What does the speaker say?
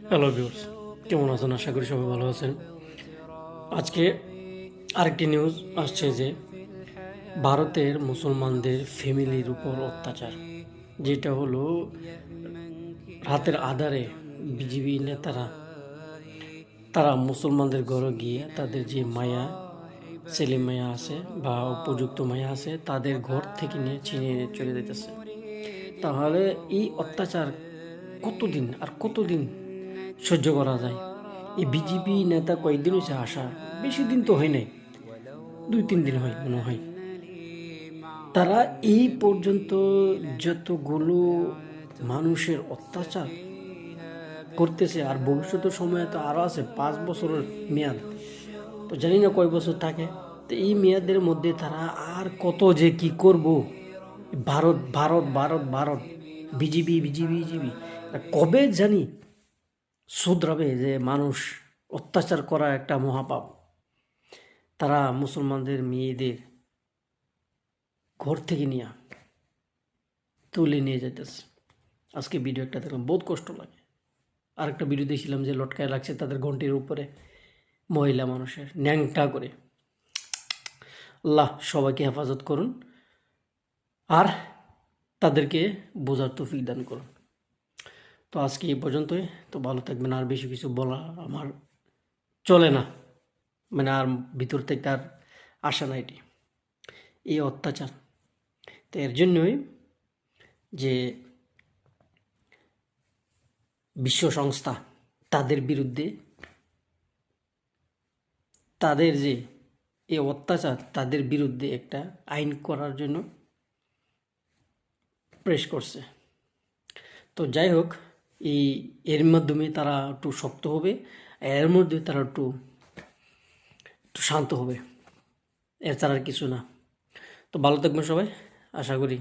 Hello viewers, কেমন আছেন? আশা করি সবাই ভালো আছেন। আজকে আরেকটি নিউজ আসছে যে ভারতের মুসলমানদের ফ্যামিলির উপর অত্যাচার, যেটা হলো রাতের আধারে বিজিবি নেতারা তারা মুসলমানদের ঘরে গিয়ে তাদের যে মায়া ছেলে মায়া আছে বা উপযুক্ত মায়া আছে তাদের ঘর থেকে নিয়ে ছিনিয়ে নিয়ে চলে যেতেছে। তাহলে এই অত্যাচার কতদিন আর কতদিন সহ্য করা যায়? এই বিজেপি নেতা কয়েকদিন হয়েছে আসা, বেশি দিন তো হয় নাই, 2-3 দিন হয় মনে হয়। তারা এই পর্যন্ত যতগুলো মানুষের অত্যাচার করতেছে, আর ভবিষ্যতের সময় তো আরও আছে, 5 বছরের মেয়াদ, তো জানি না কয় বছর থাকে। তো এই মেয়াদের মধ্যে তারা আর কত যে কি করব? Bharat Bharat Bharat Bharat, BJP BJP BJP, কবে জানি শুধরাবে যে মানুষ অত্যাচার করা একটা মহাপাপ। তারা মুসলমানদের মেয়েদের ঘর থেকে নিয়ে তুলে নিয়ে যাইতেছে। আজকে ভিডিও একটা দেখলাম, বহুত কষ্ট লাগে। আরেকটা ভিডিও দেখছিলাম যে লটকায় লাগছে তাদের ঘন্টির উপরে মহিলা মানুষের, ন্যাংটা করে। আল্লাহ সবাইকে হেফাজত করুন আর তাদেরকে বোঝার তৌফিক দান করুন। তো আজকে এই পর্যন্তই। তো ভালো থাকবেন। আর বেশি কিছু বলা আমার চলে না, মানে আর ভিতর থেকে আর আসে না এটি, এই অত্যাচার। তো এর জন্যই যে বিশ্ব সংস্থা তাদের বিরুদ্ধে, তাদের যে এই অত্যাচার তাদের বিরুদ্ধে একটা আইন করার জন্য প্রেস করছে। তো যাই হোক, এর মাধ্যমে তারা একটু শক্ত হবে, এর মধ্যে তারা একটু একটু শান্ত হবে, এর ছাড়া আর কিছু না। তো ভালো থাকবেন সবাই, আশা করি।